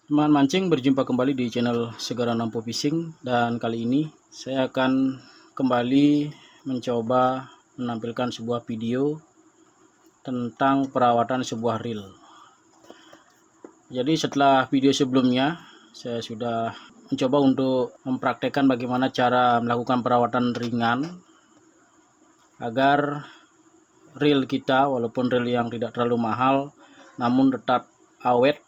Teman mancing, berjumpa kembali di channel Segara Nampo Fishing, dan kali ini saya akan kembali mencoba menampilkan sebuah video tentang perawatan sebuah reel. Jadi setelah video sebelumnya saya sudah mencoba untuk mempraktekkan bagaimana cara melakukan perawatan ringan agar reel kita, walaupun reel yang tidak terlalu mahal, namun tetap awet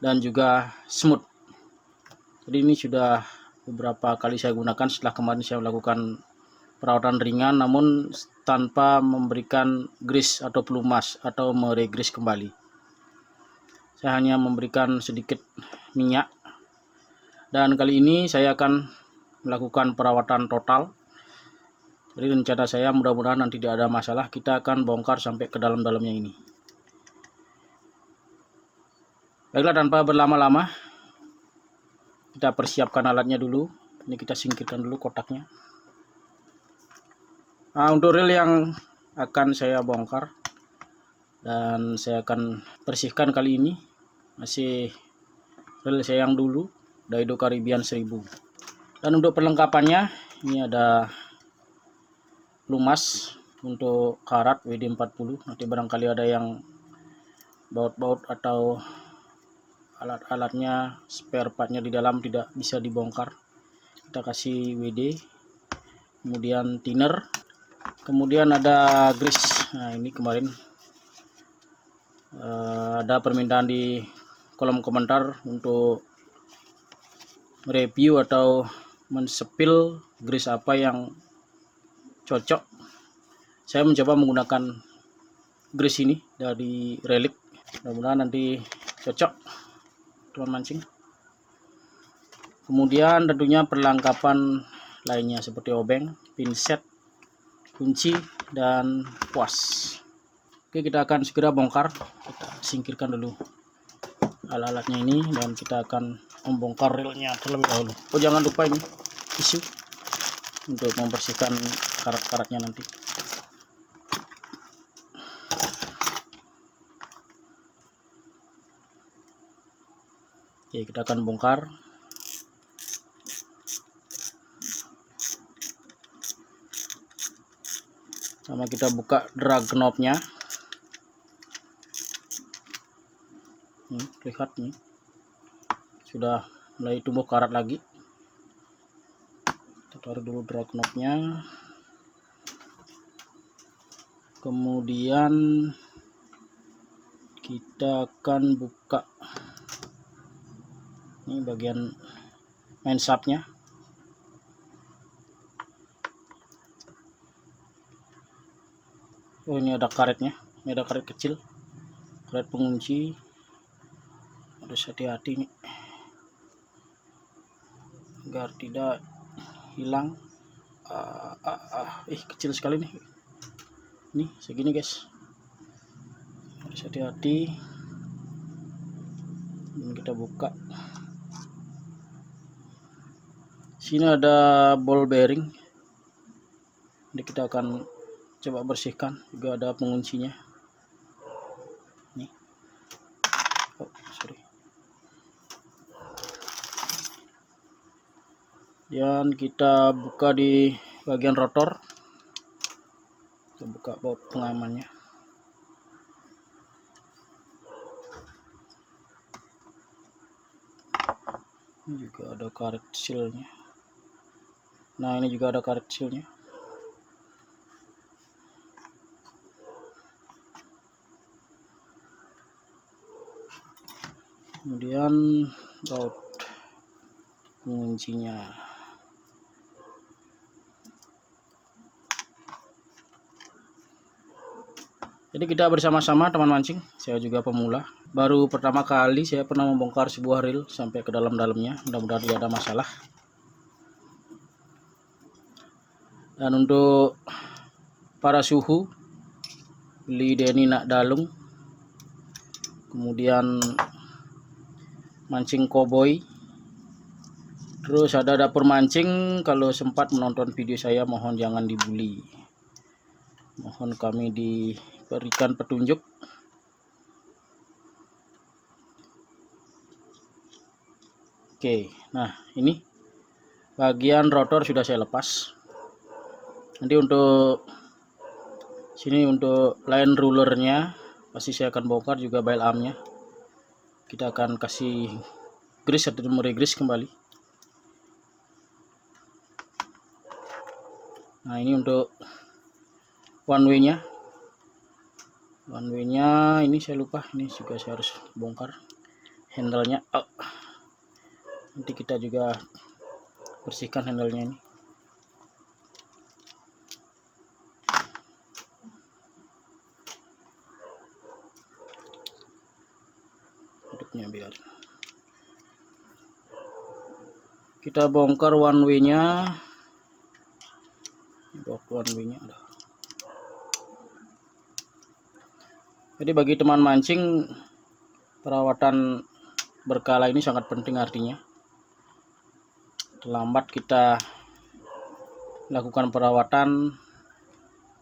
dan juga smooth. Jadi ini sudah beberapa kali saya gunakan setelah kemarin saya melakukan perawatan ringan namun tanpa memberikan grease atau pelumas atau meregrease kembali. Saya hanya memberikan sedikit minyak, dan kali ini saya akan melakukan perawatan total. Jadi rencana saya mudah-mudahan nanti tidak ada masalah, kita akan bongkar sampai ke dalam-dalamnya ini. Baiklah, tanpa berlama-lama kita persiapkan alatnya dulu. Ini kita singkirkan dulu kotaknya. Nah, untuk reel yang akan saya bongkar dan saya akan bersihkan kali ini masih reel saya yang dulu, Daido Caribbean 1000. Dan untuk perlengkapannya ini ada pelumas untuk karat WD40. Nanti barangkali ada yang baut-baut atau alat-alatnya, spare partnya di dalam tidak bisa dibongkar, kita kasih WD. Kemudian thinner, kemudian ada grease. Nah, ini kemarin ada permintaan di kolom komentar untuk review atau mensepil grease apa yang cocok. Saya mencoba menggunakan grease ini dari Relic, mudah-mudahan nanti cocok teman mancing. Kemudian tentunya perlengkapan lainnya seperti obeng, pinset, kunci, dan kuas. Oke, kita akan segera bongkar. Kita singkirkan dulu alat-alatnya ini dan kita akan membongkar reelnya terlebih dahulu. Oh, jangan lupa ini tisu untuk membersihkan karat-karatnya nanti. Oke, kita akan bongkar. Sama kita buka drag knobnya. Lihat nih, sudah mulai tumbuh karat lagi. Kita taruh dulu drag knobnya. Kemudian kita akan buka ini bagian main shaftnya. Oh, ini ada karetnya, ini ada karet kecil, karet pengunci. Harus hati-hati nih agar tidak hilang. Kecil sekali nih, ini segini guys, harus hati-hati. Dan kita buka, sini ada ball bearing, ini kita akan coba bersihkan. Juga ada penguncinya nih. Oh, sorry. Dan kita buka di bagian rotor, kita buka baut pengamannya. Ini juga ada karet sealnya. Nah, ini juga ada karet sealnya. Kemudian baut penguncinya. Jadi kita bersama-sama teman mancing, saya juga pemula, baru pertama kali saya pernah membongkar sebuah reel sampai ke dalam-dalamnya. Mudah-mudahan tidak ada masalah. Dan untuk para suhu, beli Denny Nak Dalung, kemudian mancing koboi, terus ada dapur mancing. Kalau sempat menonton video saya, mohon jangan dibully, mohon kami diberikan petunjuk. Oke, nah ini bagian rotor sudah saya lepas. Nanti untuk sini untuk line rulernya pasti saya akan bongkar, juga bail armnya kita akan kasih grease atau meregrease kembali. Nah ini untuk one way nya ini saya lupa, ini juga saya harus bongkar handle-nya. Nanti kita juga bersihkan handle-nya ini. Hidupnya biar kita bongkar one way nya. Jadi bagi teman mancing, perawatan berkala ini sangat penting, artinya terlambat kita lakukan perawatan,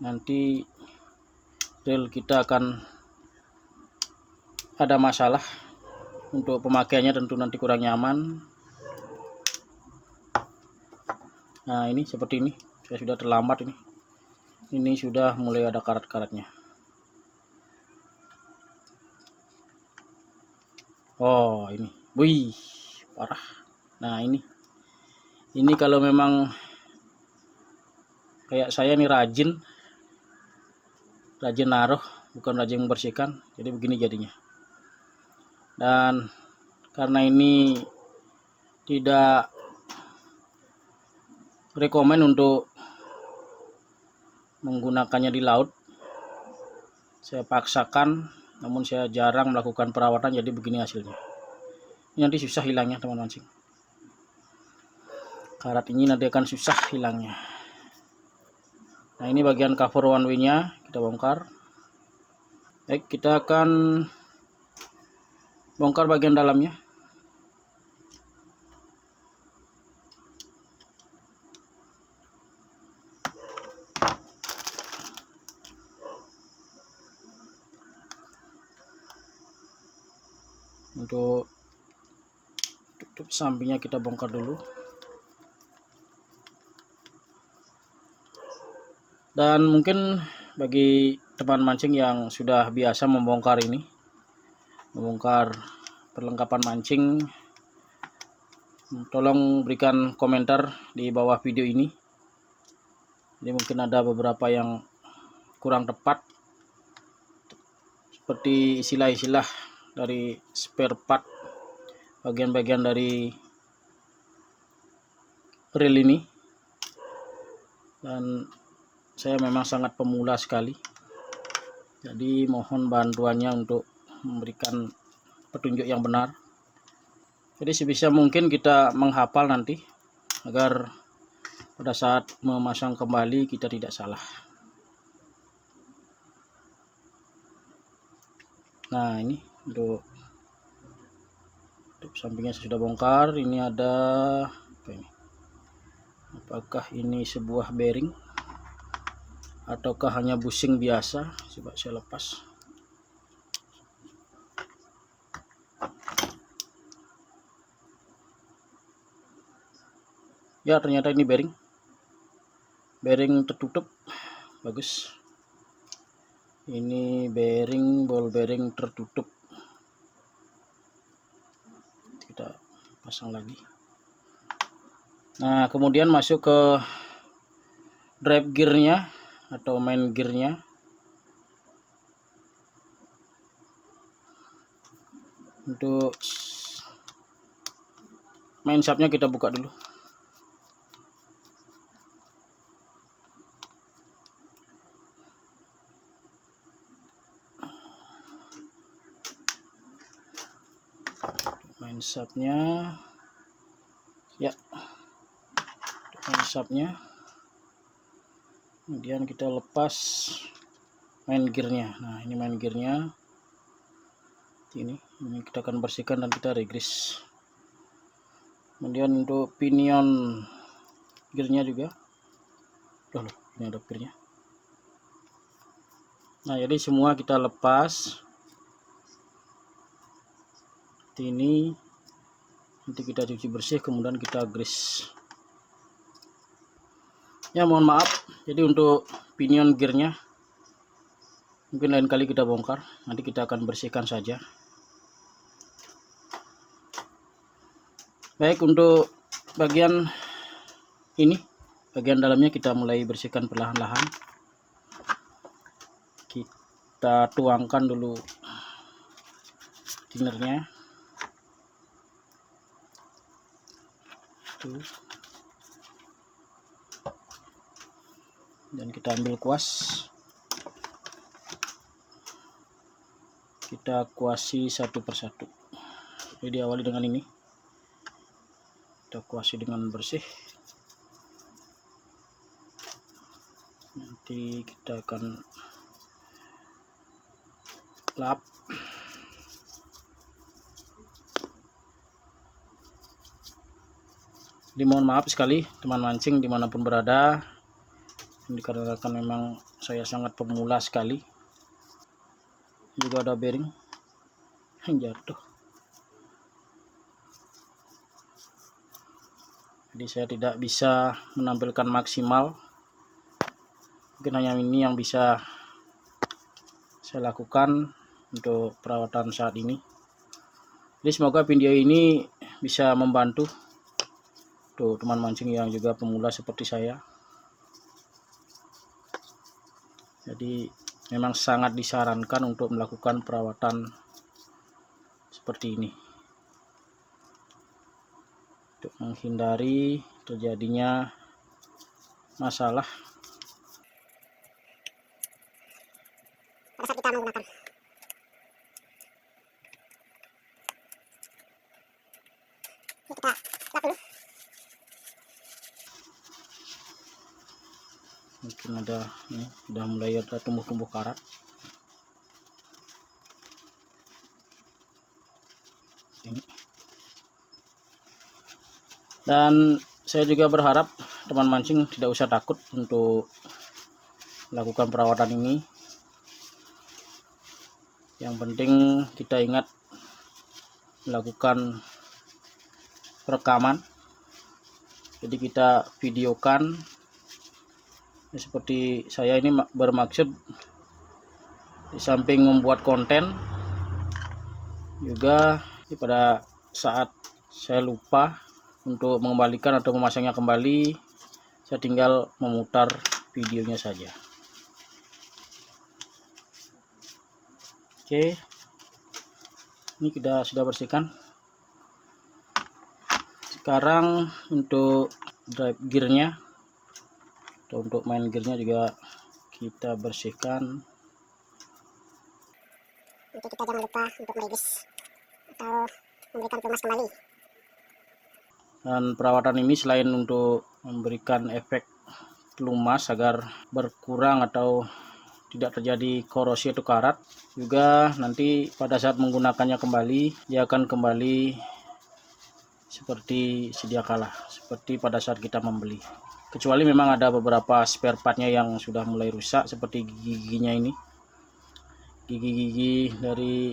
nanti reel kita akan ada masalah. Untuk pemakaiannya tentu nanti kurang nyaman. Nah ini seperti ini, saya sudah terlambat ini sudah mulai ada karat-karatnya. Oh ini, wih parah. Nah ini kalau memang kayak saya nih rajin naruh, bukan rajin membersihkan, jadi begini jadinya. Dan karena ini tidak rekomen untuk menggunakannya di laut, saya paksakan, namun saya jarang melakukan perawatan, jadi begini hasilnya. Ini nanti susah hilangnya teman mancing, karat ini nanti akan susah hilangnya. Nah ini bagian cover one way nya kita bongkar. Baik, kita akan bongkar bagian dalamnya. Untuk tutup sampingnya kita bongkar dulu. Dan mungkin bagi teman mancing yang sudah biasa membongkar perlengkapan mancing, tolong berikan komentar di bawah video ini. Jadi mungkin ada beberapa yang kurang tepat, seperti istilah-istilah dari spare part, bagian-bagian dari reel ini. Dan saya memang sangat pemula sekali, jadi mohon bantuannya untuk memberikan petunjuk yang benar. Jadi sebisa mungkin kita menghafal nanti, agar pada saat memasang kembali kita tidak salah. Nah ini untuk sampingnya saya sudah bongkar. Ini ada apa ini? Apakah ini sebuah bearing ataukah hanya bushing biasa? Coba saya lepas. Ya ternyata ini bearing tertutup, bagus. Ini ball bearing tertutup, kita pasang lagi. Nah kemudian masuk ke drive gearnya atau main gearnya. Untuk main shaftnya kita buka dulu. Main shaftnya, ya, main shaftnya. Kemudian kita lepas main gearnya. Nah ini main gearnya, ini kita akan bersihkan dan kita regrease. Kemudian untuk pinion gearnya juga, loh ini ada gearnya. Nah jadi semua kita lepas ini. Nanti kita cuci bersih, kemudian kita grease. Ya mohon maaf, jadi untuk pinion gearnya mungkin lain kali kita bongkar, nanti kita akan bersihkan saja. Baik, untuk bagian ini, bagian dalamnya kita mulai bersihkan perlahan-lahan. Kita tuangkan dulu tinernya. Tuh. Dan kita ambil kuas, kita kuasi satu persatu. Jadi diawali dengan ini, kita kuasi dengan bersih. Nanti kita akan lap. Jadi mohon maaf sekali teman mancing dimanapun berada, dikarenakan memang saya sangat pemula sekali. Juga ada bearing yang jatuh, jadi saya tidak bisa menampilkan maksimal. Mungkin hanya ini yang bisa saya lakukan untuk perawatan saat ini. Jadi semoga video ini bisa membantu tuh teman mancing yang juga pemula seperti saya. Jadi memang sangat disarankan untuk melakukan perawatan seperti ini untuk menghindari terjadinya masalah pada saat kita menggunakan. Ini kita lap dulu. mungkin ada ini sudah mulai ada tumbuh-tumbuh karat. Ini. Dan saya juga berharap teman mancing tidak usah takut untuk melakukan perawatan ini. Yang penting kita ingat melakukan rekaman, jadi kita videokan. Seperti saya ini bermaksud di samping membuat konten juga pada saat saya lupa untuk mengembalikan atau memasangnya kembali, saya tinggal memutar videonya saja. Oke, ini kita sudah bersihkan. Sekarang untuk drive gearnya atau untuk main gearnya juga kita bersihkan. Nanti kita jangan lupa untuk merigis atau memberikan pelumas kembali. Dan perawatan ini selain untuk memberikan efek pelumas agar berkurang atau tidak terjadi korosi atau karat, juga nanti pada saat menggunakannya kembali dia akan kembali seperti sedia kala, seperti pada saat kita membeli. Kecuali memang ada beberapa spare partnya yang sudah mulai rusak, seperti gigi-giginya ini, gigi-gigi dari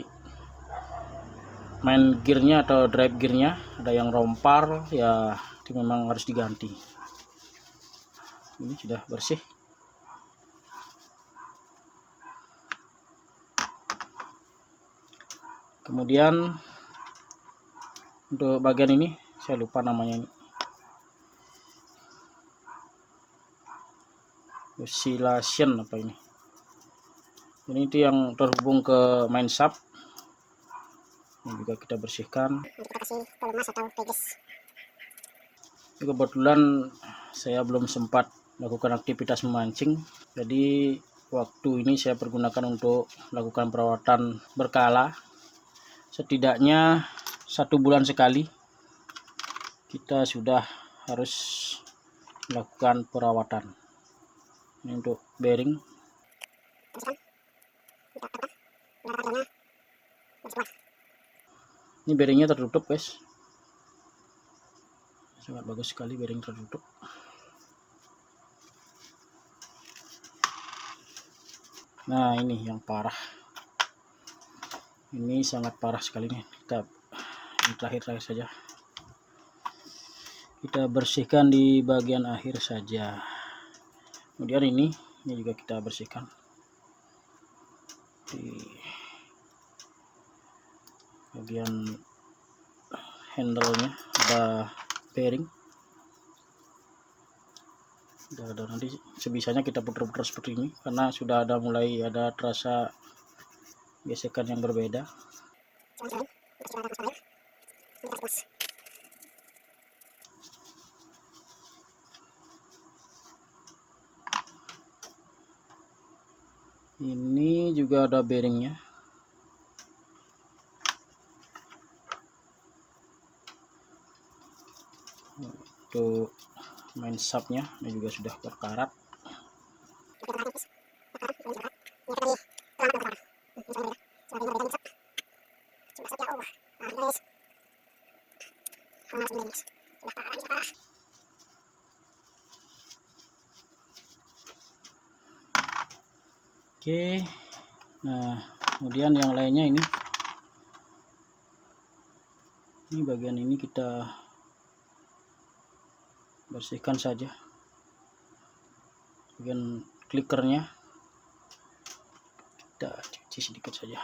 main gearnya atau drive gearnya ada yang rompar, ya itu memang harus diganti. Ini sudah bersih. Kemudian untuk bagian ini saya lupa namanya, ini oscillation apa ini itu yang terhubung ke main shaft. Ini juga kita bersihkan. Nanti kita kasih pelumas atau rigis. Kebetulan saya belum sempat melakukan aktivitas memancing, jadi waktu ini saya pergunakan untuk melakukan perawatan berkala. Setidaknya 1 bulan sekali kita sudah harus melakukan perawatan. Ini untuk bearing. Ini bearingnya tertutup guys, sangat bagus sekali bearing tertutup. Nah ini yang parah, ini sangat parah sekali nih. Kita yang terakhir saja. kita bersihkan di bagian akhir saja. Kemudian ini juga kita bersihkan di bagian handle-nya, ada bearing. Ada nanti sebisanya kita putar-putar seperti ini karena sudah ada mulai ada terasa gesekan yang berbeda. Ini juga ada bearingnya. Untuk main subnya ini juga sudah berkarat. Oke, nah kemudian yang lainnya ini bagian ini kita bersihkan saja, bagian klikernya kita cuci sedikit saja.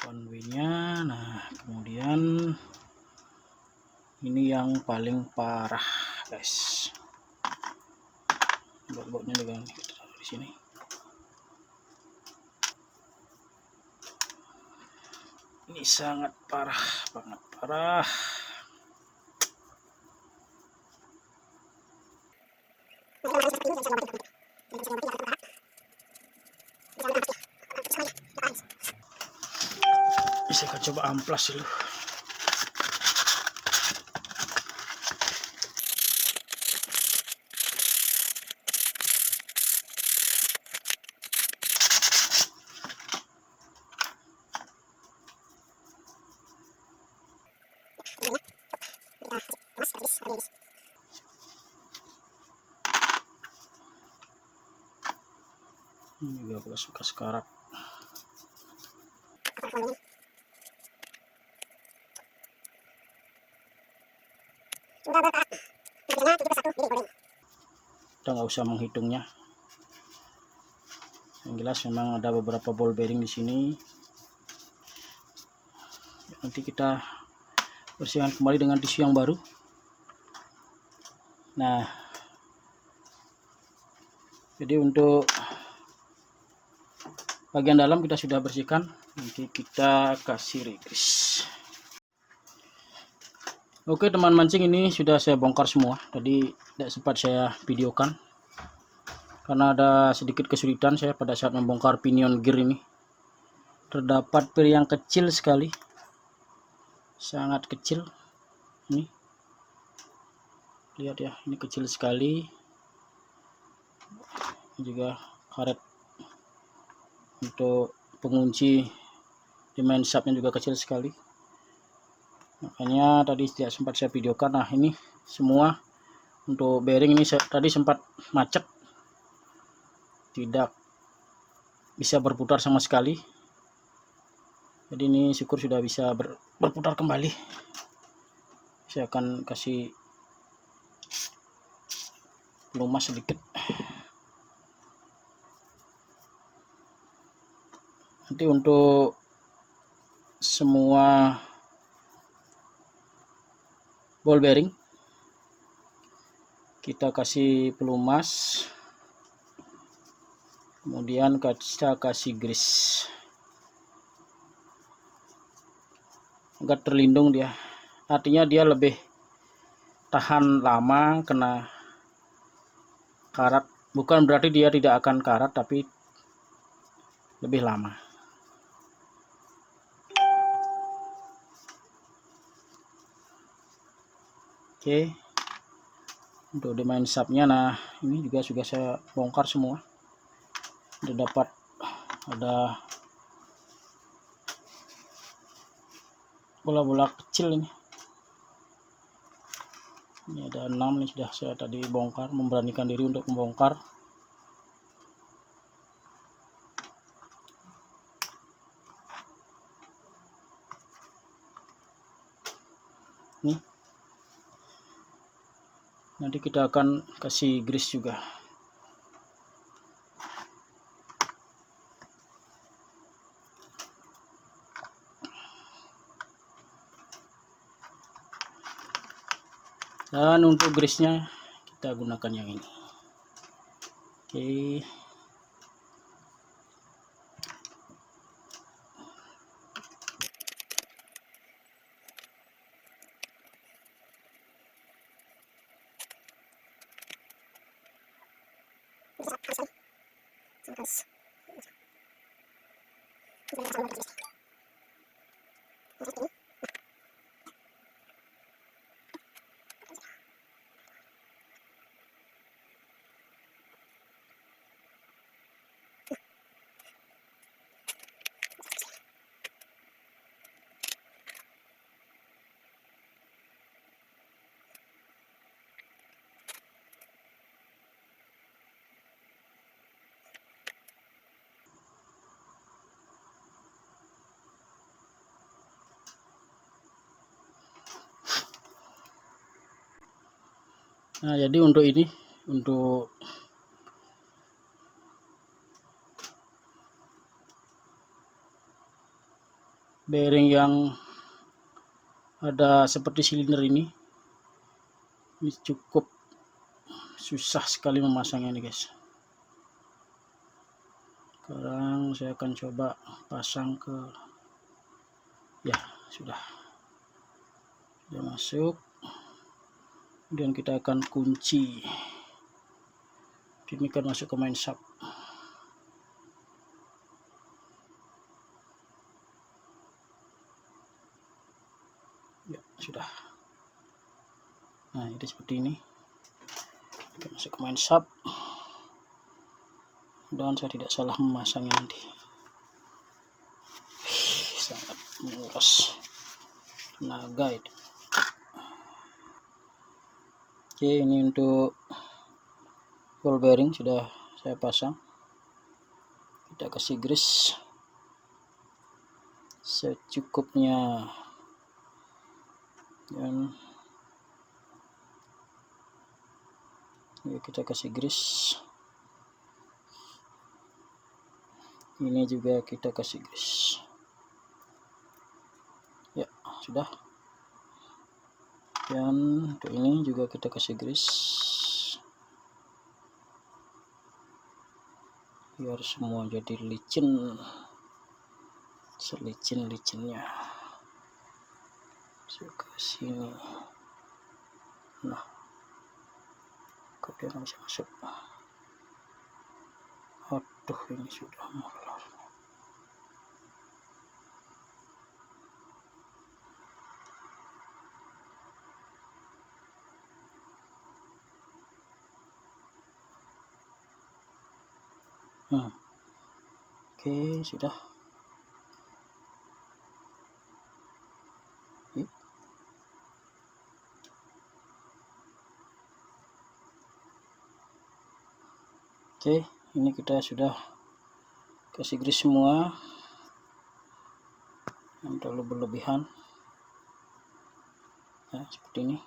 One way-nya. Nah kemudian ini yang paling parah guys, baut-bautnya juga kita taruh di sini. Ini sangat parah, banget parah. Saya akan coba amplas dulu. Ini juga bekas karat. Kita nggak usah menghitungnya. Yang jelas memang ada beberapa ball bearing di sini. Nanti kita bersihkan kembali dengan tisu yang baru. Nah, jadi untuk bagian dalam kita sudah bersihkan. Nanti kita kasih regris. Oke teman mancing, ini sudah saya bongkar semua. Tadi tidak sempat saya videokan karena ada sedikit kesulitan saya pada saat membongkar pinion gear ini. Terdapat per yang kecil sekali, sangat kecil. Ini lihat ya, ini kecil sekali. Ini juga karet untuk pengunci di main subnya juga kecil sekali. Makanya tadi tidak sempat saya videokan. Nah ini semua untuk bearing ini tadi sempat macet, tidak bisa berputar sama sekali. Jadi ini syukur sudah bisa berputar kembali. Saya akan kasih pelumas sedikit. Nanti untuk semua ball bearing kita kasih pelumas, kemudian kita kasih grease agar terlindung dia. Artinya dia lebih tahan lama kena karat. Bukan berarti dia tidak akan karat, tapi lebih lama. Oke, untuk di main subnya, nah ini juga sudah saya bongkar semua. Sudah dapat ada bola-bola kecil ini. Ini ada 6 nih, sudah saya tadi bongkar, memberanikan diri untuk membongkar. Nanti kita akan kasih grease juga. Dan untuk grease-nya kita gunakan yang ini. Oke. Nah, jadi untuk ini, untuk bearing yang ada seperti silinder ini cukup susah sekali memasangnya nih guys. Sekarang saya akan coba pasang ke, ya sudah masuk. Kemudian kita akan kunci. Ini kan masuk ke main shop. Ya sudah. Nah, jadi seperti ini. Kita masuk ke main shop. Dan saya tidak salah memasangnya nanti. Sangat menguras tenaga itu. Oke, ini untuk ball bearing sudah saya pasang. Kita kasih grease secukupnya, dan ya, kita kasih grease. Ini juga kita kasih grease. Ya sudah. Dan untuk ini juga kita kasih grease biar semua jadi licin, selicin-licinnya. Masuk ke sini. Nah, kemudian bisa masuk. Aduh, ini sudah molor. Oke, sudah. Oke, ini kita sudah kasih grease semua, yang terlalu berlebihan. Ya, seperti ini.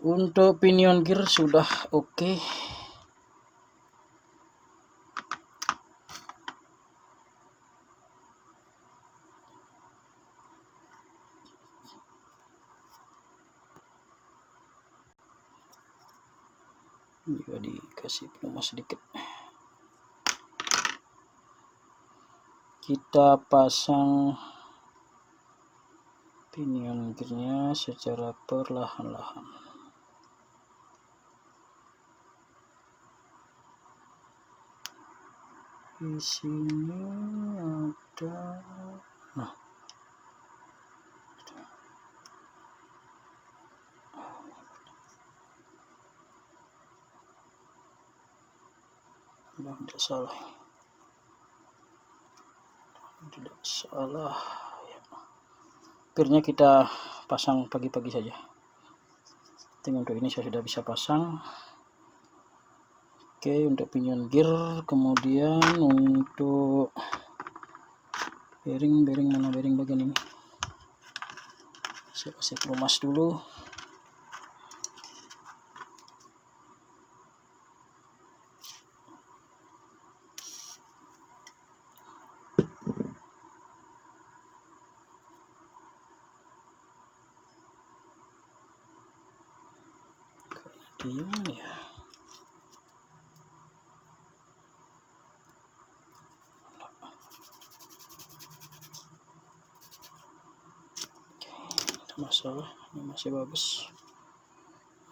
Untuk pinion gear sudah oke. Juga dikasih pelumas sedikit. Kita pasang pinion gearnya secara perlahan-lahan. Di sini ada, nah, tidak salah, ya. Gearnya kita pasang pagi-pagi saja. Untuk ini saya sudah bisa pasang. Oke, untuk pinion gear. Kemudian untuk bearing mana, bearing bagian ini Saya kasih pelumas dulu. Gimana ya? Tidak masalah, ini masih bagus,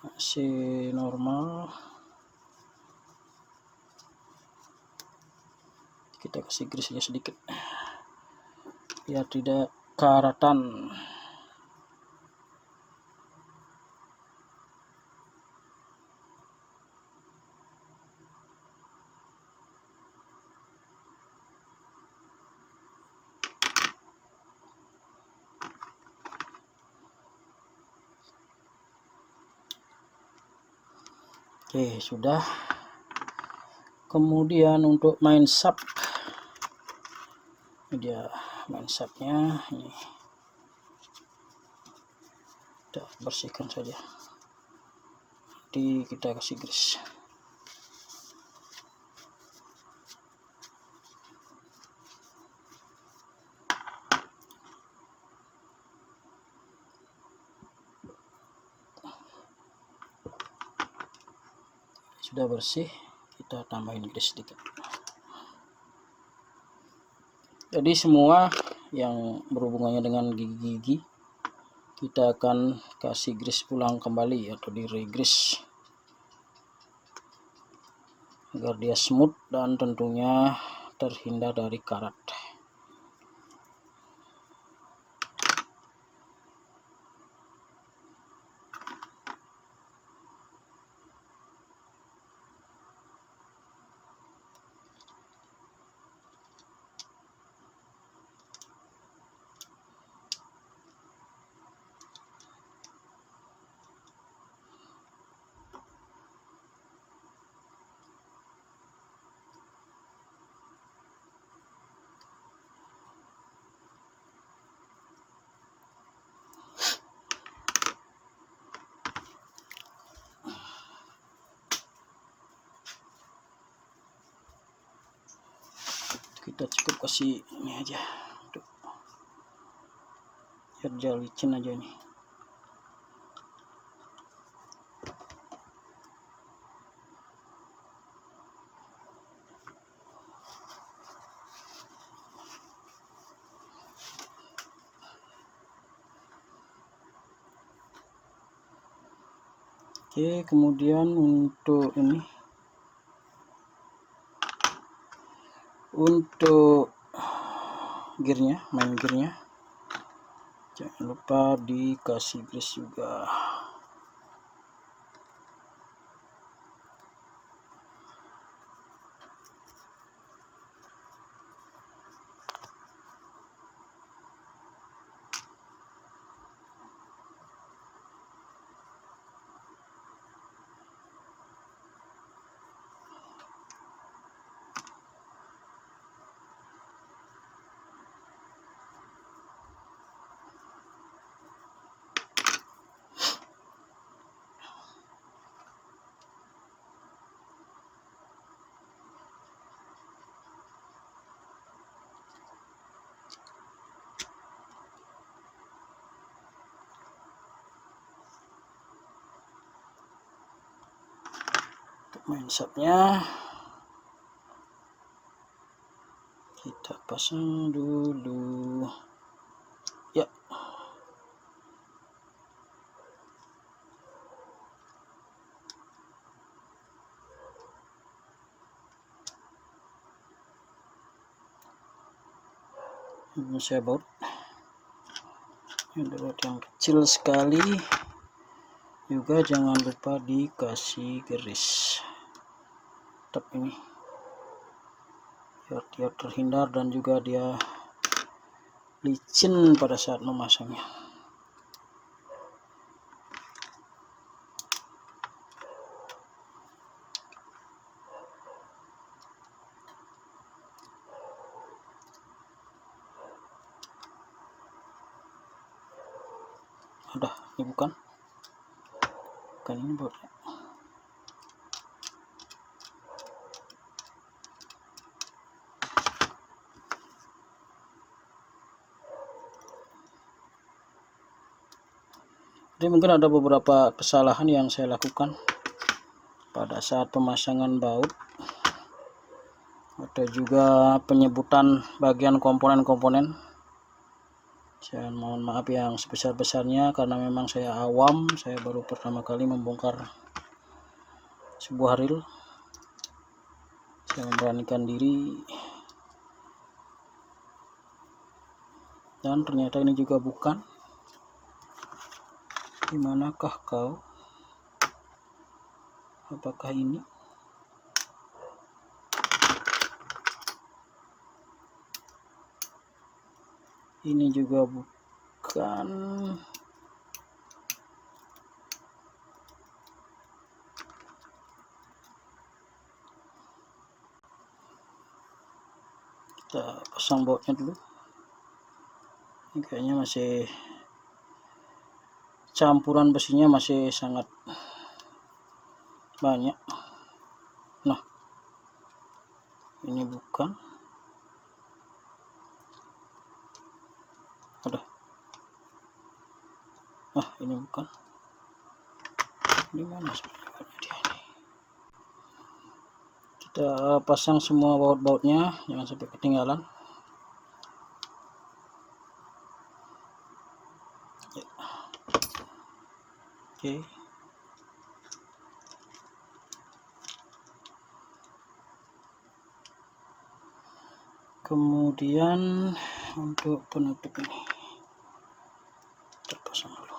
masih normal. Kita kasih grease sedikit biar tidak karatan. Oke, sudah. Kemudian untuk main sub, ini dia main subnya. Ini kita bersihkan saja, nanti kita kasih grease. Sudah bersih, kita tambahin grease sedikit. Jadi semua yang berhubungannya dengan gigi-gigi kita akan kasih grease ulang kembali atau di re-grease agar dia smooth dan tentunya terhindar dari karat. Kita cukup kasih ini aja, biar dia licin aja ini. Oke, kemudian untuk ini, untuk gearnya, main gearnya, jangan lupa dikasih grease juga. Main subnya kita pasang dulu ya. Ini saya baut, ini baut yang kecil sekali. Juga jangan lupa dikasih grease tetap ini biar dia terhindar dan juga dia licin pada saat memasangnya. Udah, ini bukan ini bautnya. Jadi mungkin ada beberapa kesalahan yang saya lakukan pada saat pemasangan baut atau juga penyebutan bagian komponen-komponen. Saya mohon maaf yang sebesar-besarnya karena memang saya awam, saya baru pertama kali membongkar sebuah reel. Saya memberanikan diri dan ternyata ini juga bukan. Dimanakah kau? Apakah ini? Ini juga bukan. Kita pasang bautnya dulu. Ini kayaknya masih campuran besinya masih sangat banyak. Nah, ini bukan. Ada. Nah, ini bukan. Di mana sebenarnya dia ini? Kita pasang semua baut-bautnya, jangan sampai ketinggalan. Ya. Oke. Kemudian untuk penutup ini terpasang dulu.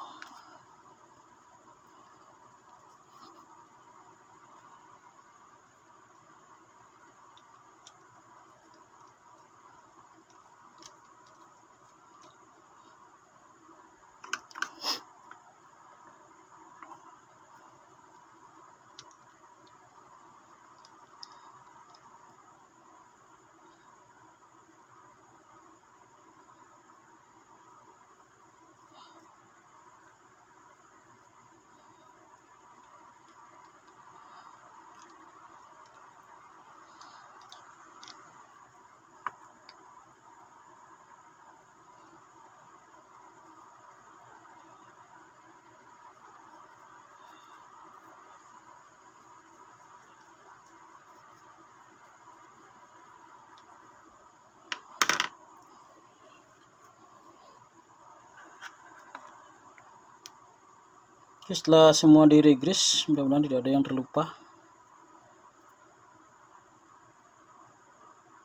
Oke, setelah semua diregris, mudah-mudahan tidak ada yang terlupa.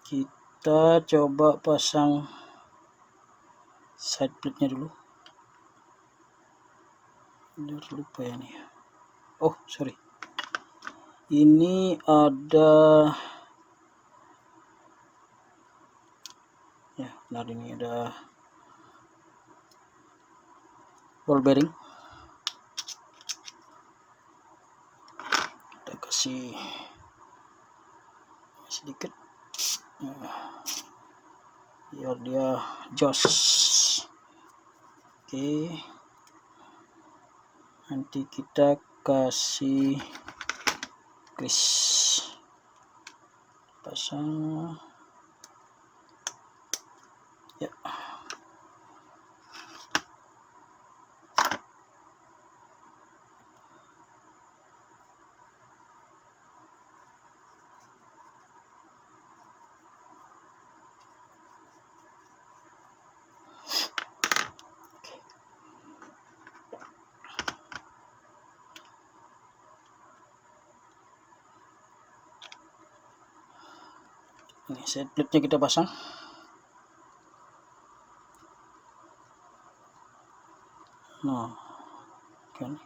Kita coba pasang side plate-nya dulu. Ini terlupa ya nih. Oh, sorry. Ini ada ya, benar, ini ada ball bearing. Kita kasih sedikit biar dia jos. Oke, nanti kita kasih grease, pasang ya. Ini set plate-nya kita pasang. Nah, kan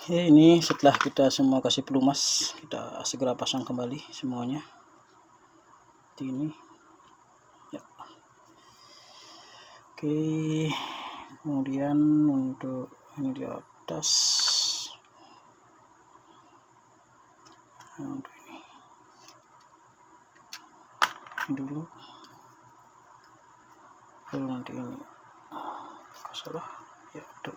Oke, ini setelah kita semua kasih pelumas, kita segera pasang kembali semuanya. Seperti ini. Ya. Oke, kemudian untuk ini di atas. Nah, untuk ini dulu. Lalu nanti ini. Salah. Ya, betul.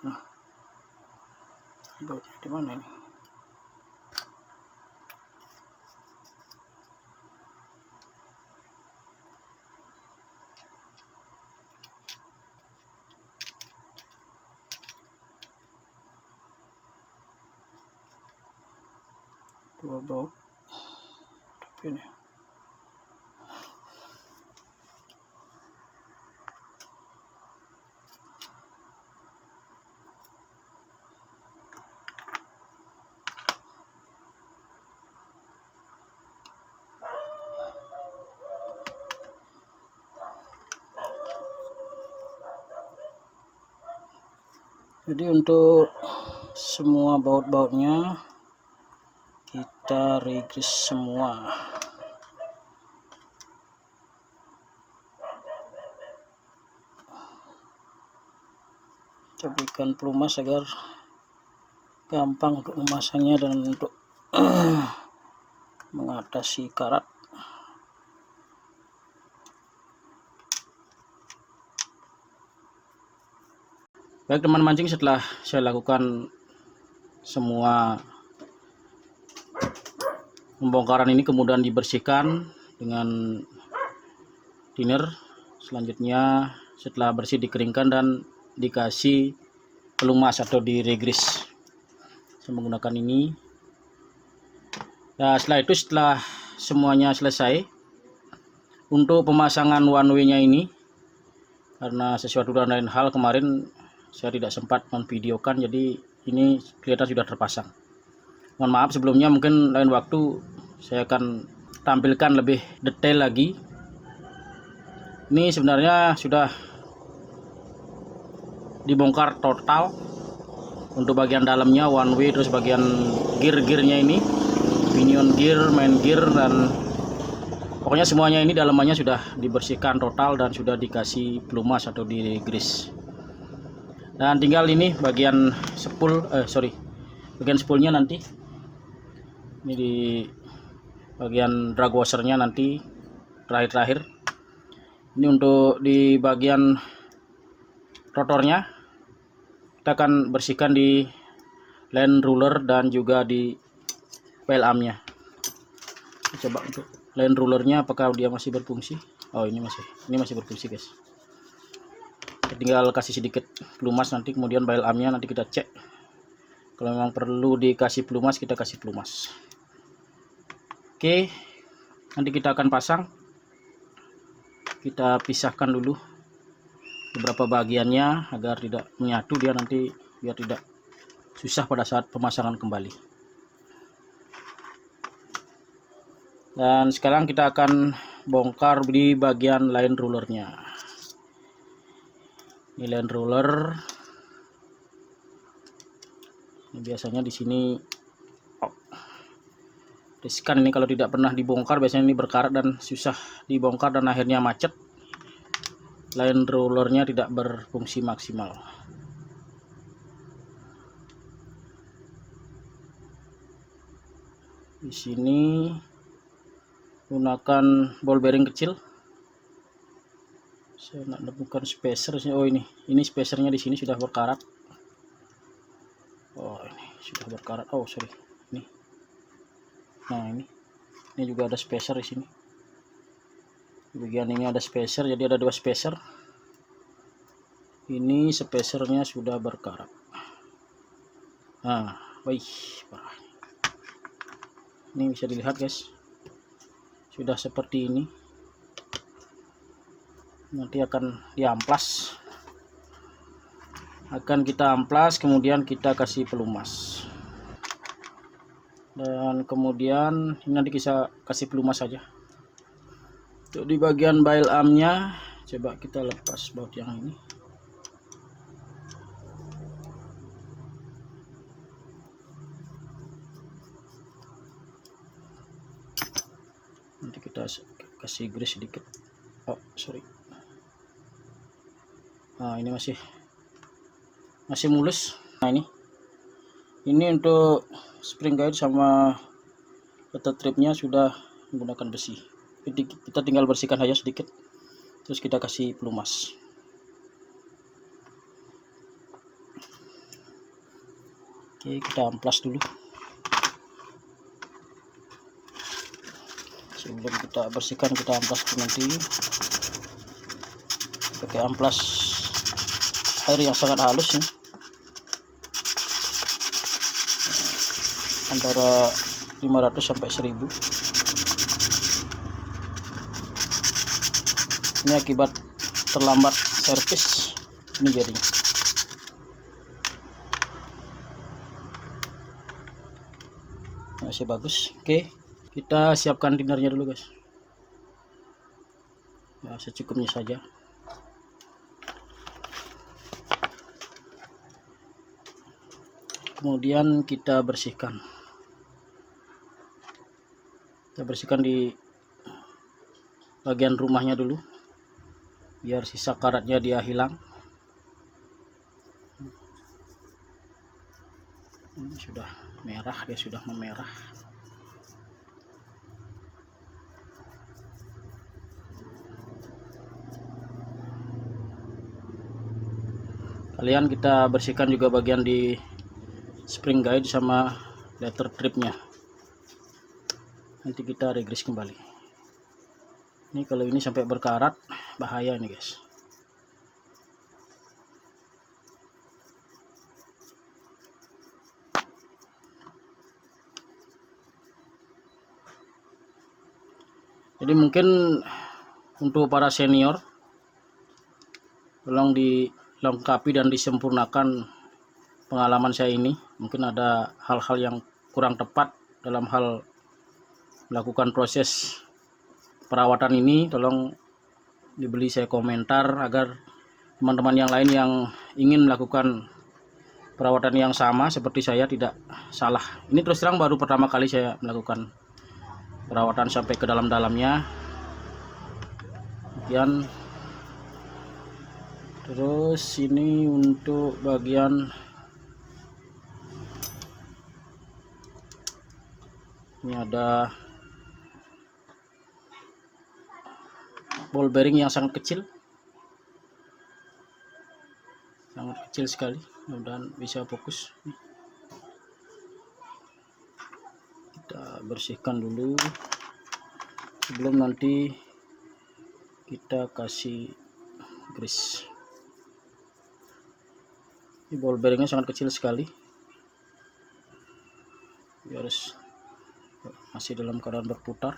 Nah, bautnya di mana ini? Dua baut. Tapi ini. Jadi untuk semua baut-bautnya kita regis semua. Kita berikan pelumas agar gampang untuk memasangnya dan untuk mengatasi karat. Baik teman mancing, setelah saya lakukan semua pembongkaran ini kemudian dibersihkan dengan thinner. Selanjutnya setelah bersih dikeringkan dan dikasih pelumas atau diregris. Saya menggunakan ini. Nah, setelah semuanya selesai, untuk pemasangan one way nya ini, karena sesuatu dan lain hal kemarin saya tidak sempat memvideokan, jadi ini kelihatan sudah terpasang. Mohon maaf sebelumnya, mungkin lain waktu saya akan tampilkan lebih detail lagi. Ini sebenarnya sudah dibongkar total untuk bagian dalamnya one way, terus bagian gear-gearnya ini, pinion gear, main gear, dan pokoknya semuanya ini dalamannya sudah dibersihkan total dan sudah dikasih pelumas atau di grease. Dan tinggal ini bagian bagian spoolnya nanti. Ini di bagian drag washernya nanti terakhir. Ini untuk di bagian rotornya kita akan bersihkan di land ruler dan juga di pel armnya. Coba untuk land rulernya apakah dia masih berfungsi. Oh, ini masih berfungsi guys. Tinggal kasih sedikit pelumas nanti, kemudian bail armnya nanti kita cek. Kalau memang perlu dikasih pelumas, kita kasih pelumas. Oke, nanti kita akan pasang. Kita pisahkan dulu beberapa bagiannya agar tidak menyatu dia nanti, biar tidak susah pada saat pemasangan kembali. Dan sekarang kita akan bongkar di bagian line rulernya. Ini line ruler. Ini biasanya di sini riskan ini kalau tidak pernah dibongkar, biasanya ini berkarat dan susah dibongkar dan akhirnya macet. Line rollernya tidak berfungsi maksimal. Di sini gunakan ball bearing kecil. Saya nak nemukan spacer. Oh, ini spacernya di sini sudah berkarat. Oh, ini sudah berkarat. Oh, sorry. Ini. Nah, ini juga ada spacer di sini. Di bagian ini ada spacer, jadi ada 2 spacer. Ini spacernya sudah berkarat. Nah, wih, parah. Ini bisa dilihat guys, sudah seperti ini. Nanti akan diamplas, kita amplas, kemudian kita kasih pelumas. Dan kemudian ini nanti kita kasih pelumas saja. Untuk di bagian bail armnya, coba kita lepas baut yang ini. Nanti kita kasih grease sedikit. Oh sorry. Nah ini masih mulus. Nah ini untuk spring guide sama letter tripnya sudah menggunakan besi. Jadi kita tinggal bersihkan saja sedikit, terus kita kasih pelumas. Oke, kita amplas dulu. Sebelum kita bersihkan, kita amplas nanti pakai amplas air yang sangat halus nih, antara 500 sampai 1000. Ini akibat terlambat servis ini jadinya. Masih bagus. Oke, kita siapkan dinernya dulu guys. Ya, secukupnya saja. Kemudian kita bersihkan. Kita bersihkan di bagian rumahnya dulu, biar sisa karatnya dia hilang. Ini sudah merah, dia sudah memerah. Kalian kita bersihkan juga bagian di spring guide sama letter tripnya. Nanti kita regrease kembali. Ini kalau ini sampai berkarat bahaya nih guys. Jadi mungkin untuk para senior, tolong dilengkapi dan disempurnakan pengalaman saya ini. Mungkin ada hal-hal yang kurang tepat dalam hal melakukan proses perawatan ini, tolong diberi saya komentar agar teman-teman yang lain yang ingin melakukan perawatan yang sama seperti saya tidak salah. Ini terus terang baru pertama kali saya melakukan perawatan sampai ke dalam-dalamnya. Kemudian terus ini untuk bagian ini ada ball bearing yang sangat kecil sekali. Mudah-mudahan bisa fokus. Kita bersihkan dulu sebelum nanti kita kasih grease. Ini ball bearingnya sangat kecil sekali, dia harus masih dalam keadaan berputar.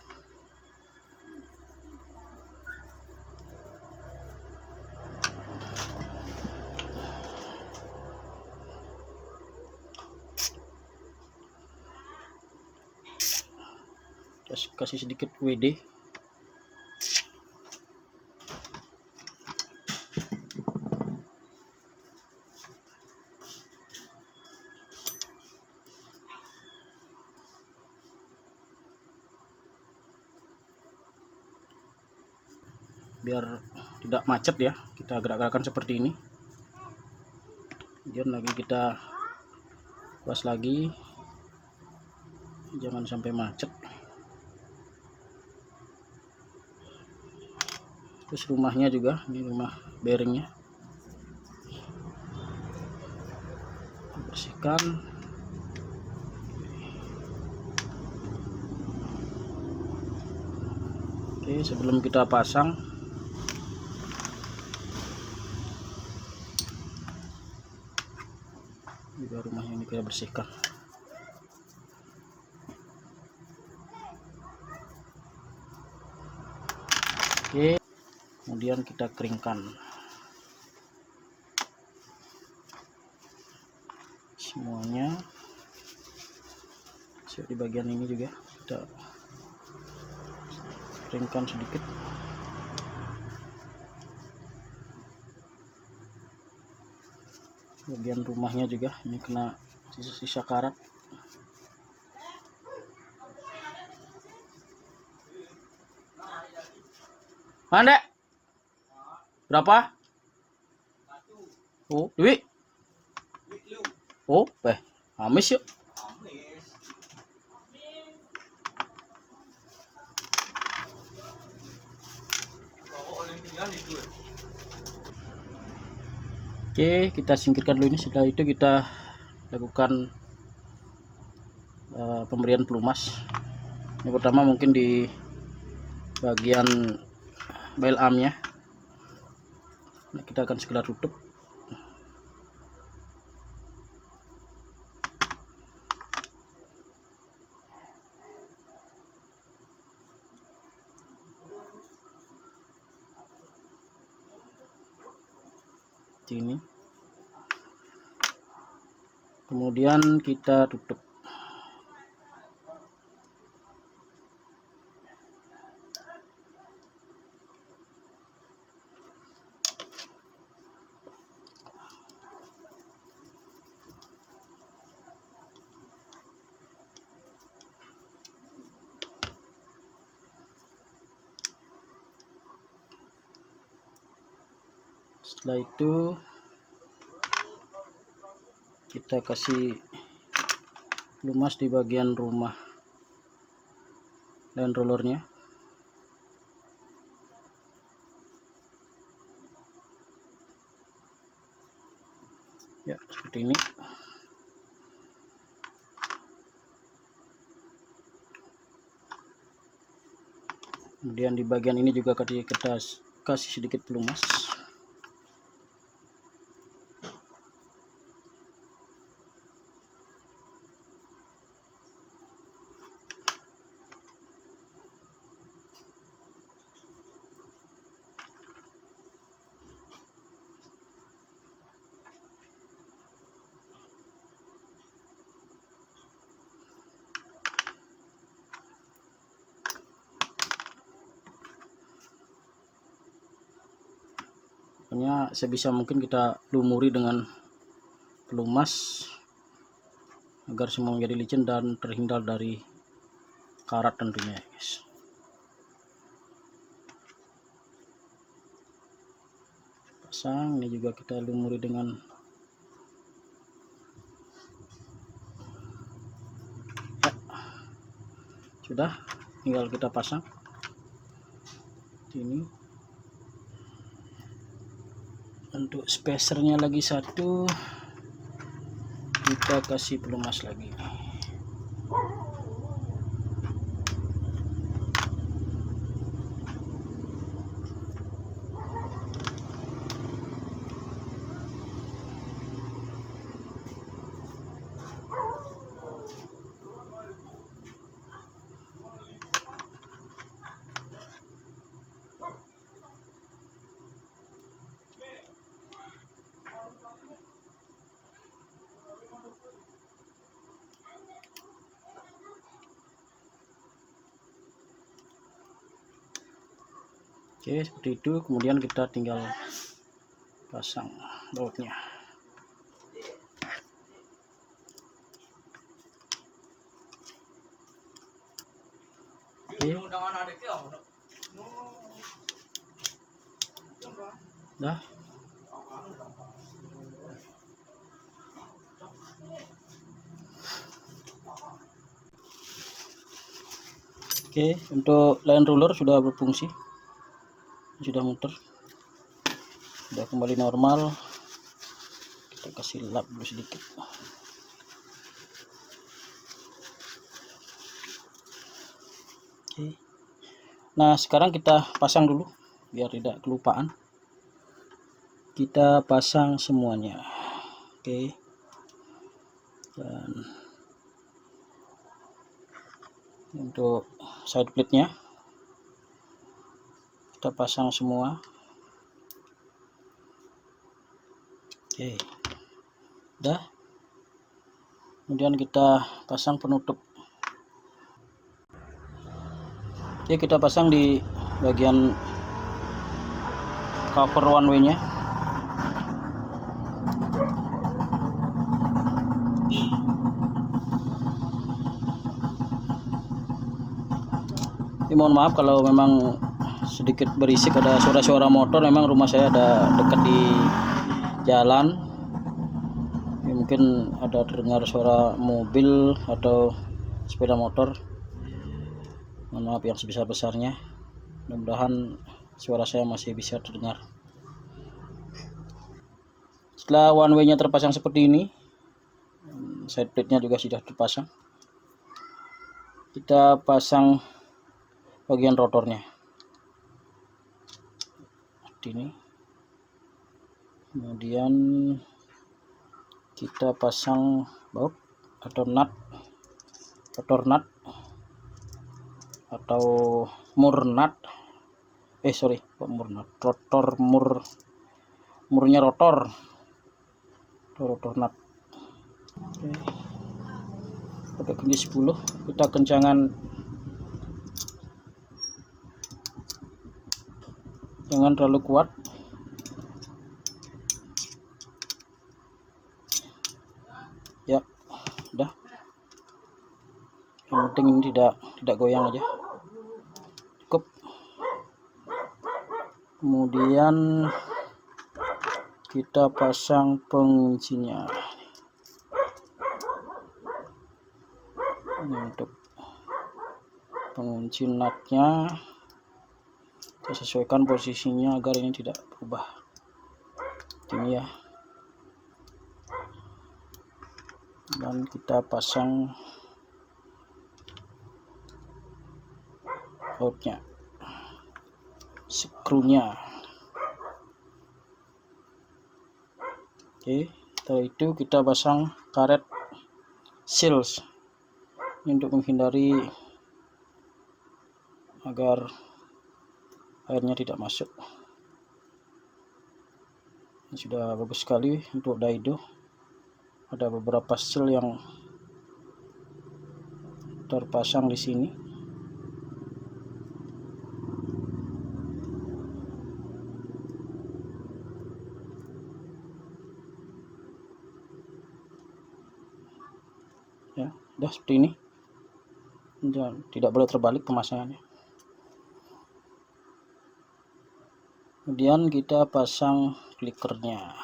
Kasih sedikit WD. Biar tidak macet ya, kita gerak-gerakan seperti ini. Kemudian lagi kita kuas lagi, jangan sampai macet. Terus rumahnya juga, ini rumah bearingnya, bersihkan. Oke, sebelum kita pasang, juga rumahnya ini kita bersihkan. Oke, kemudian kita keringkan semuanya So, di bagian ini juga kita ringkan sedikit. Bagian rumahnya juga ini kena sisa-sisa karat. Mana? Berapa? Oh, duit. Oh, amis yuk. Oke, kita singkirkan dulu ini. Setelah itu kita lakukan pemberian pelumas. Yang pertama mungkin di bagian bail armnya. Nah, kita akan segera tutup. Ini. Kemudian kita tutup. Setelah itu kita kasih lumas di bagian rumah dan rollernya. Ya, seperti ini. Kemudian di bagian ini juga kita kasih sedikit pelumas. Pokoknya sebisa mungkin kita lumuri dengan pelumas agar semua menjadi licin dan terhindar dari karat tentunya, guys. Pasang, ini juga kita lumuri dengan ya. Sudah, tinggal kita pasang ini. Untuk spacernya lagi satu, kita kasih pelumas lagi. Oke, seperti itu. Kemudian kita tinggal pasang bautnya. Oke. Dah. Oke, untuk line ruler sudah berfungsi. Sudah muter, sudah kembali normal. Kita kasih lap dulu sedikit. Oke. Nah, sekarang kita pasang dulu biar tidak kelupaan. Kita pasang semuanya. Oke. Dan untuk side plate-nya kita pasang semua. Oke, udah. Kemudian kita pasang penutup Oke, kita pasang di bagian cover one way nya. Ini mohon maaf kalau memang sedikit berisik, ada suara-suara motor. Memang rumah saya ada dekat di jalan. Ini mungkin ada terdengar suara mobil atau sepeda motor. Mohon maaf yang sebesar-besarnya. Mudah-mudahan suara saya masih bisa terdengar. Setelah one way nya terpasang seperti ini, side plate nya juga sudah terpasang, kita pasang bagian rotornya seperti ini. Kemudian kita pasang baut atau nut, rotor nut atau mur nut. Rotor murnya rotor nut. Oke. Pakai kunci 10, kita kencangan, jangan terlalu kuat. Ya, udah. Yang penting ini tidak goyang aja. Cukup. Kemudian kita pasang penguncinya. Ini untuk pengunci nutnya, kita sesuaikan posisinya agar ini tidak berubah. Ini ya. Dan kita pasang bautnya, skrunya. Oke, setelah itu kita pasang karet seals ini untuk menghindari agar airnya tidak masuk. Ini sudah bagus sekali untuk daido. Ada beberapa seal yang terpasang di sini. Ya, udah seperti ini. Tidak boleh terbalik pemasangannya. Kemudian kita pasang klikernya.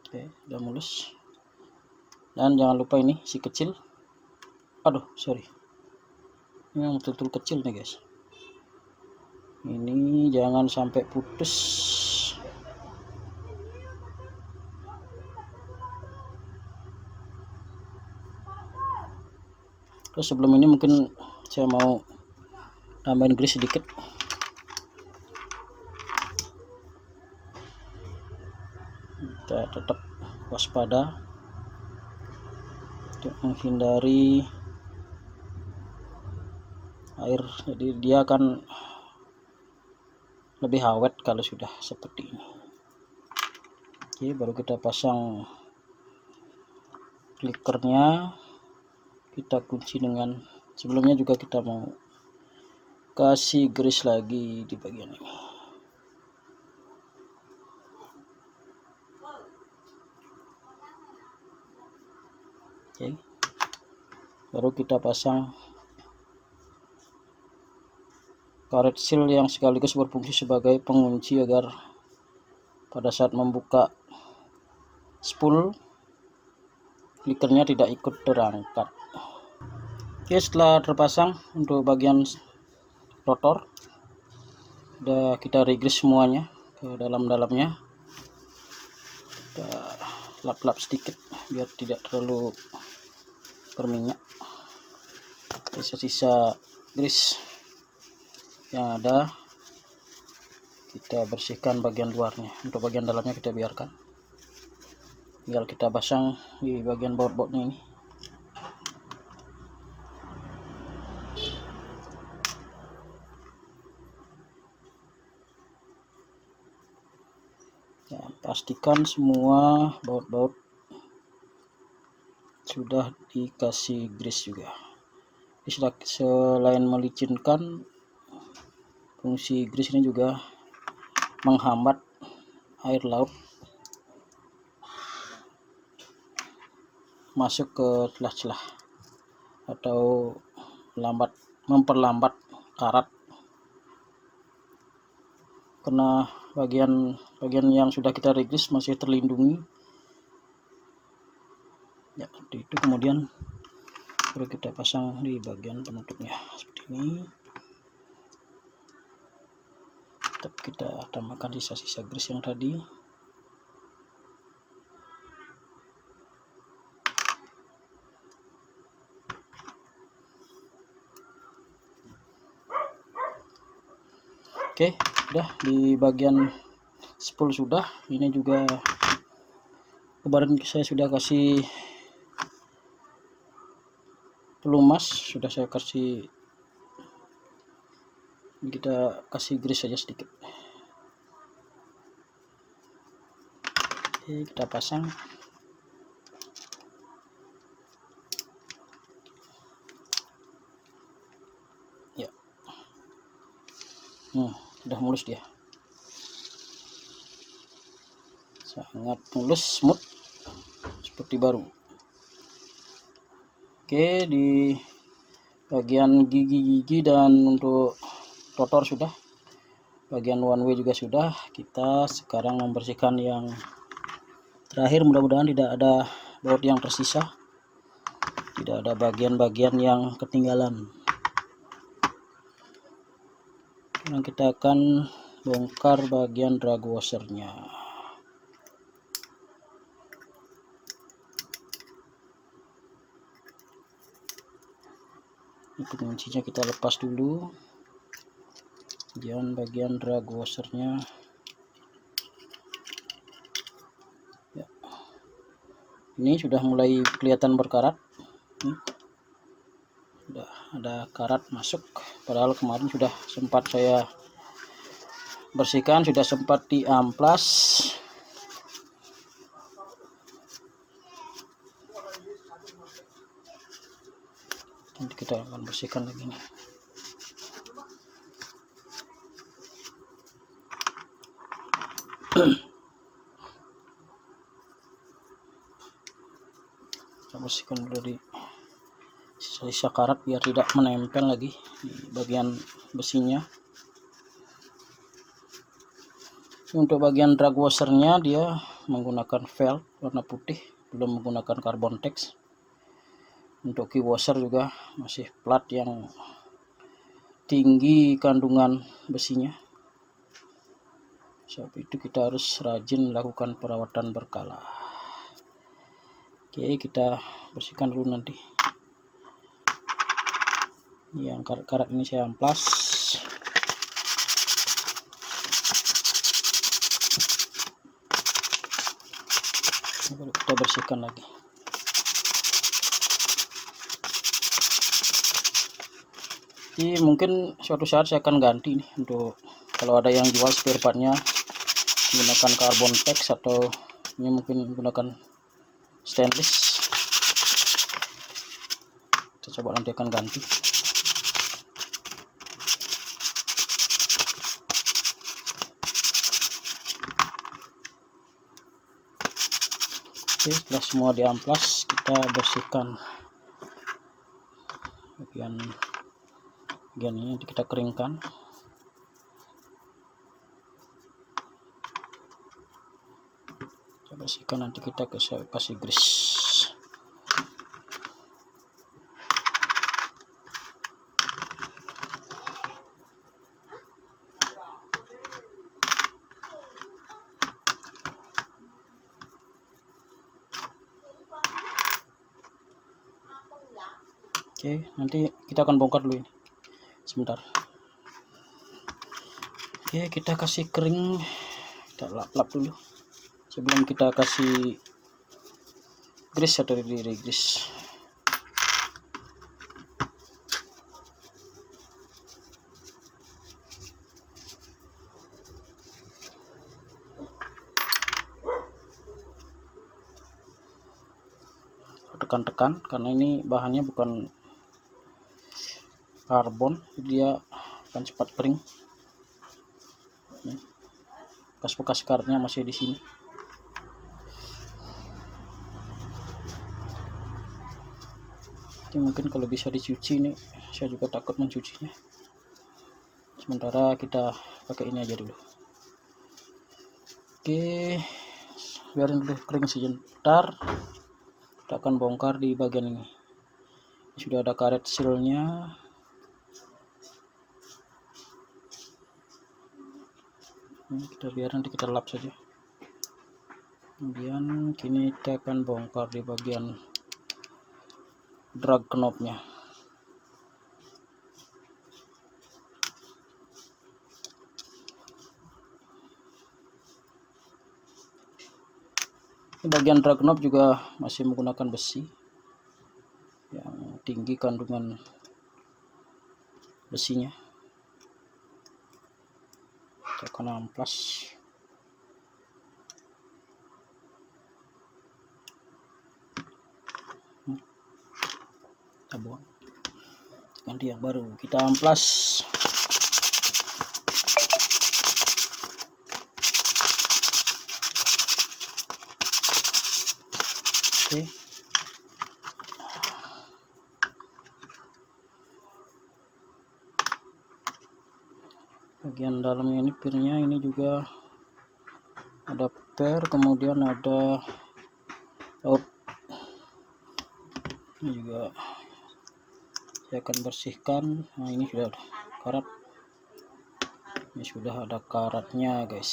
Oke, udah mulus. Dan jangan lupa ini si kecil. Aduh, sorry. Ini yang betul-betul kecil nih guys. Ini jangan sampai putus. Terus sebelum ini mungkin saya mau tambahin grease sedikit. Kita tetap waspada untuk menghindari air, jadi dia akan lebih awet kalau sudah seperti ini. Oke, baru kita pasang klikernya. Kita kunci dengan, sebelumnya juga kita mau kasih grease lagi di bagian ini. Oke, baru kita pasang karet seal yang sekaligus berfungsi sebagai pengunci agar pada saat membuka spool klikernya tidak ikut terangkat. Oke, setelah terpasang untuk bagian rotor, udah kita regrease semuanya ke dalam-dalamnya. Kita lap-lap sedikit biar tidak terlalu berminyak. Sisa-sisa grease yang ada kita bersihkan bagian luarnya. Untuk bagian dalamnya kita biarkan, tinggal kita pasang di bagian baut-bautnya ini. Ya, pastikan semua baut-baut sudah dikasih grease juga. Selain melicinkan, fungsi grease ini juga menghambat air laut masuk ke celah-celah atau memperlambat karat, karena bagian yang sudah kita regis masih terlindungi ya. Itu kemudian baru kita pasang di bagian penutupnya seperti ini. Tetap kita tambahkan sisa-sisa grease yang tadi. Oke, udah di bagian spool sudah. Ini juga kemarin saya sudah kasih pelumas, sudah saya kasih, kita kasih grease saja sedikit. Oke, kita pasang. Ya, sudah mulus dia, sangat mulus, smooth seperti baru. Oke, di bagian gigi-gigi dan untuk rotor sudah, bagian one way juga sudah. Kita sekarang membersihkan yang terakhir. Mudah-mudahan tidak ada baut yang tersisa, tidak ada bagian-bagian yang ketinggalan. Sekarang kita akan bongkar bagian drag washernya. Itu kuncinya kita lepas dulu. Kemudian bagian drag washernya ya. Ini sudah mulai kelihatan berkarat. Sudah ada karat masuk, padahal kemarin sudah sempat saya bersihkan, sudah sempat diamplas. Nanti kita akan bersihkan lagi nih. Kita bersihkan dulu di sisa-sisa karat biar tidak menempel lagi di bagian besinya. Untuk bagian drag washernya dia menggunakan velg warna putih, belum menggunakan carbon tex. Untuk key washer juga masih plat yang tinggi kandungan besinya. Sebab itu kita harus rajin melakukan perawatan berkala. Oke, kita bersihkan dulu nanti. Yang karat-karat ini saya amplas. Baru kita bersihkan lagi. Jadi mungkin suatu saat saya akan ganti nih, untuk kalau ada yang jual spare partnya menggunakan carbon tex atau ini mungkin menggunakan stainless. Kita coba nanti akan ganti. Oke, setelah semua diamplas, kita bersihkan bagian ini, nanti kita keringkan. Kita bersihkan, nanti kita kasih grease. Oke, nanti kita akan bongkar dulu ini sebentar. Oke, kita kasih kering, kita lap-lap dulu sebelum kita kasih grease atau grease. tekan-tekan karena ini bahannya bukan karbon, dia akan cepat kering. Bekas-bekas karetnya masih di sini. Ini mungkin kalau bisa dicuci nih, saya juga takut mencucinya. Sementara kita pakai ini aja dulu. Oke, biarin dulu kering sebentar. Kita akan bongkar di bagian ini. Sudah ada karet sealnya. Ini kita biar nanti kita lap saja. Kemudian kini kita akan bongkar di bagian drag knobnya. Di bagian drag knob juga masih menggunakan besi yang tinggi kandungan besinya. Kita akan amplas. Kita buang. Ganti yang baru, kita amplas. Oke. Bagian dalamnya ini pirnya ini juga ada per, kemudian ada out. Ini juga saya akan bersihkan. Nah, ini sudah ada karat. Ini sudah ada karatnya, guys.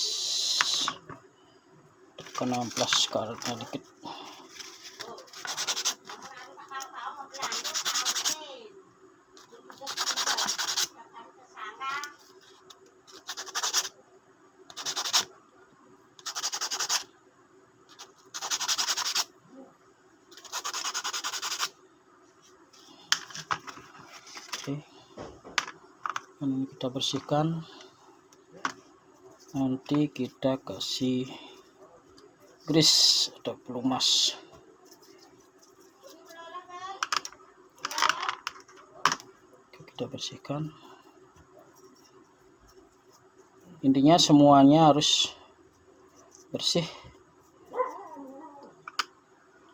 Tekan amplas karatnya dikit. Oke, ini kita bersihkan. Nanti kita kasih grease atau pelumas. Oke, kita bersihkan. Intinya semuanya harus bersih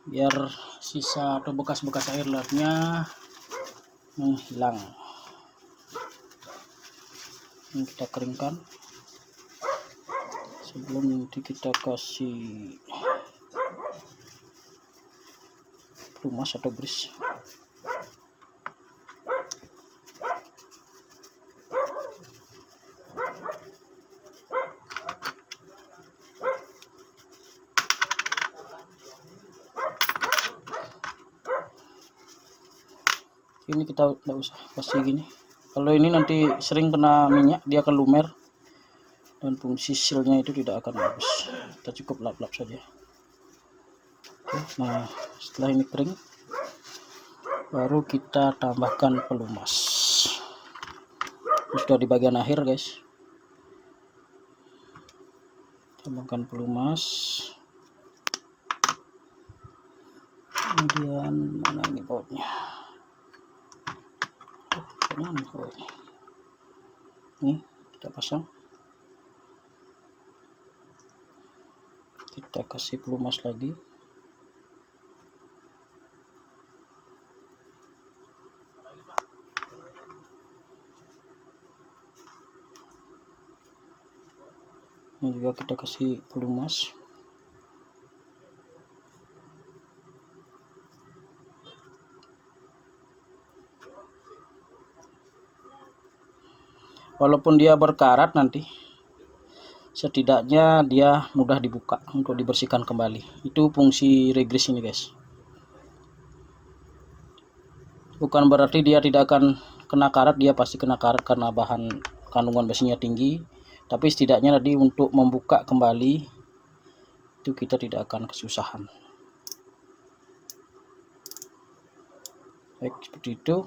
biar sisa atau bekas-bekas air lapnya hilang. Ini kita keringkan sebelum nanti kita kasih pelumas atau grease. Ini kita tidak usah kasih gini. Kalau ini nanti sering kena minyak, dia akan lumer dan fungsi sealnya itu tidak akan bagus. Kita cukup lap-lap saja. Oke, nah setelah ini kering, baru kita tambahkan pelumas. Ini sudah di bagian akhir, guys. Tambahkan pelumas. Kemudian mana ini bautnya? Ini kita pasang. Kita kasih pelumas lagi. Ini juga kita kasih pelumas. Walaupun dia berkarat nanti, setidaknya dia mudah dibuka untuk dibersihkan kembali. Itu fungsi regrease ini, guys. Bukan berarti dia tidak akan kena karat, dia pasti kena karat karena bahan kandungan besinya tinggi. Tapi setidaknya tadi untuk membuka kembali itu kita tidak akan kesusahan. Baik, seperti itu.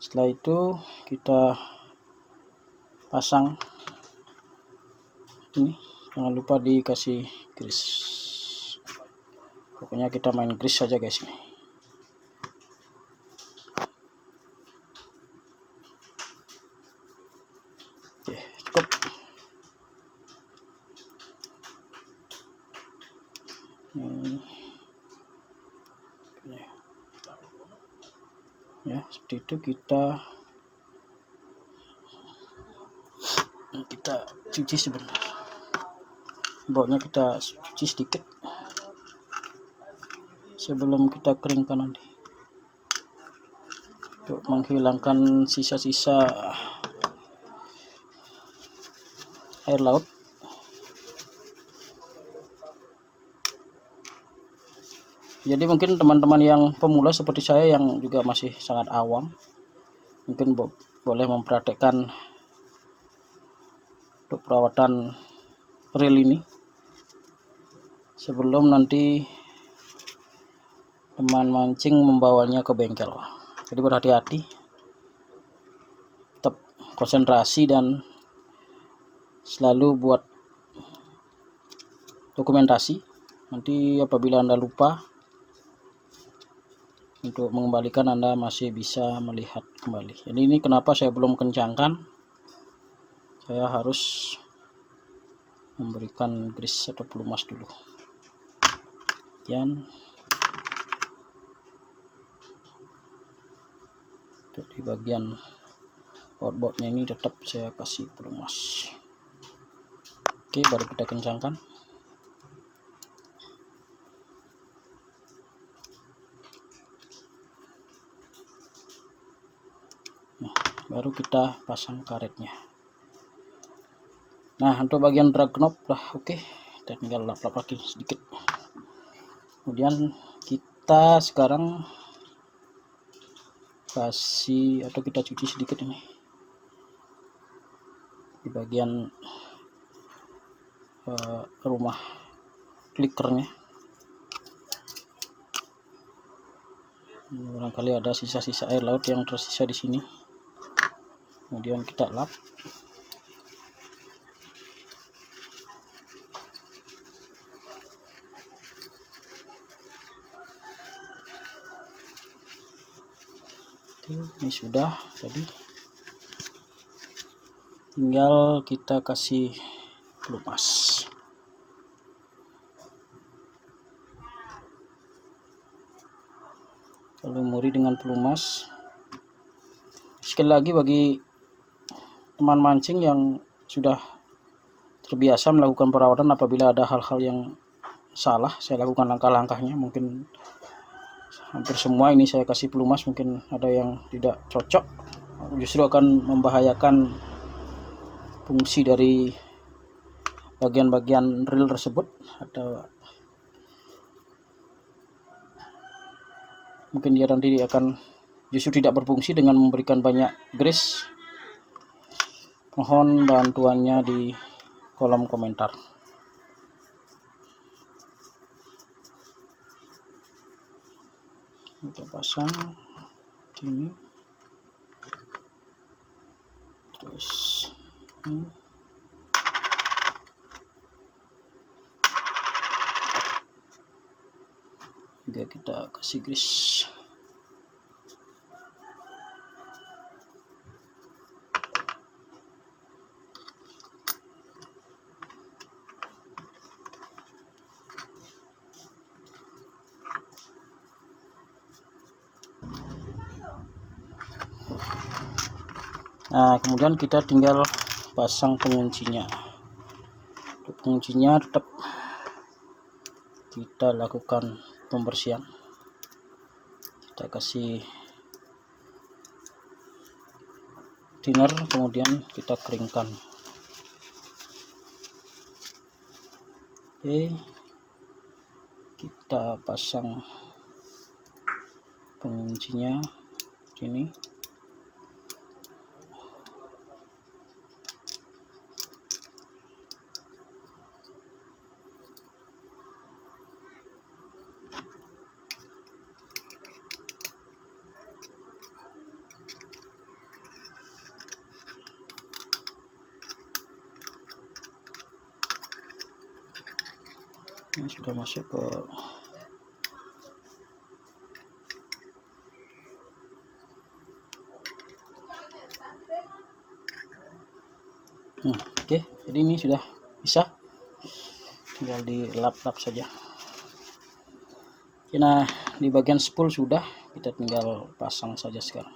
Setelah itu kita pasang ini, jangan lupa dikasih grease. Pokoknya kita main grease saja guys ini. Oke, cukup. Ya, seperti itu kita cuci sebentar. Bawahnya kita cuci sedikit sebelum kita keringkan nanti, untuk menghilangkan sisa-sisa air laut. Jadi mungkin teman-teman yang pemula seperti saya yang juga masih sangat awam, mungkin boleh mempraktekkan untuk perawatan reel ini sebelum nanti teman mancing membawanya ke bengkel. Jadi berhati-hati, tetap konsentrasi dan selalu buat dokumentasi. Nanti apabila Anda lupa untuk mengembalikan, Anda masih bisa melihat kembali. Jadi ini kenapa saya belum kencangkan, saya harus memberikan grease atau pelumas dulu. Dan di bagian outboardnya ini tetap saya kasih pelumas. Oke, baru kita kencangkan. Nah, baru kita pasang karetnya. Nah, untuk bagian drag knob lah oke, kita tinggal lap-lap lagi sedikit. Kemudian kita sekarang kasih atau kita cuci sedikit ini di bagian rumah klikernya. Barangkali ada sisa-sisa air laut yang tersisa di sini. Kemudian kita lap. Ini sudah, jadi tinggal kita kasih pelumas. Lumuri dengan pelumas. Sekali lagi, bagi teman mancing yang sudah terbiasa melakukan perawatan, apabila ada hal-hal yang salah, saya lakukan langkah-langkahnya. Mungkin hampir semua ini saya kasih pelumas, mungkin ada yang tidak cocok, justru akan membahayakan fungsi dari bagian-bagian reel tersebut, atau mungkin dia nanti akan justru tidak berfungsi dengan memberikan banyak grease. Mohon bantuannya di kolom komentar. Kita pasang ini, terus ini. Juga kita kasih grease. Nah, kemudian kita tinggal pasang penguncinya. Untuk penguncinya tetap kita lakukan pembersihan. Kita kasih thinner, kemudian kita keringkan. Oke, kita pasang penguncinya sini. Ini sudah masuk ke Oke, jadi ini sudah bisa, tinggal dilap-lap saja. Nah, di bagian spool sudah, kita tinggal pasang saja sekarang.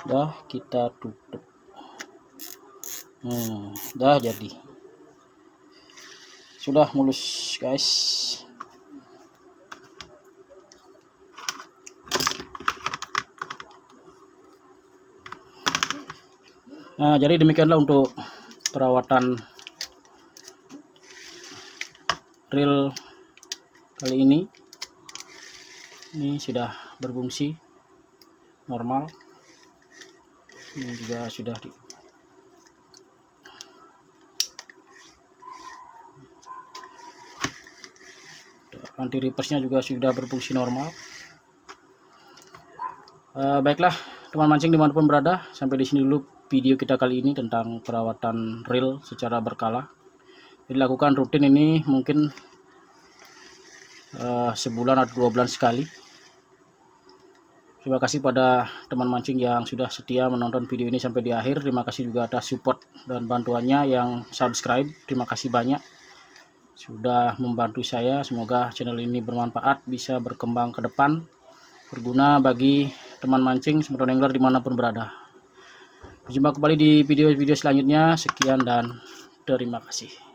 Udah kita tutup. Udah jadi, sudah mulus guys. Nah, jadi demikianlah untuk perawatan reel kali ini. Ini sudah berfungsi normal. Ini juga sudah anti reverse-nya juga sudah berfungsi normal. Baiklah teman mancing dimanapun berada, sampai di sini dulu video kita kali ini tentang perawatan reel secara berkala. Dilakukan rutin ini mungkin sebulan atau 2 bulan sekali. Terima kasih pada teman mancing yang sudah setia menonton video ini sampai di akhir. Terima kasih juga atas support dan bantuannya yang subscribe. Terima kasih banyak sudah membantu saya. Semoga channel ini bermanfaat, bisa berkembang ke depan, berguna bagi teman mancing semua angler dimanapun berada. Berjumpa kembali di video-video selanjutnya. Sekian dan terima kasih.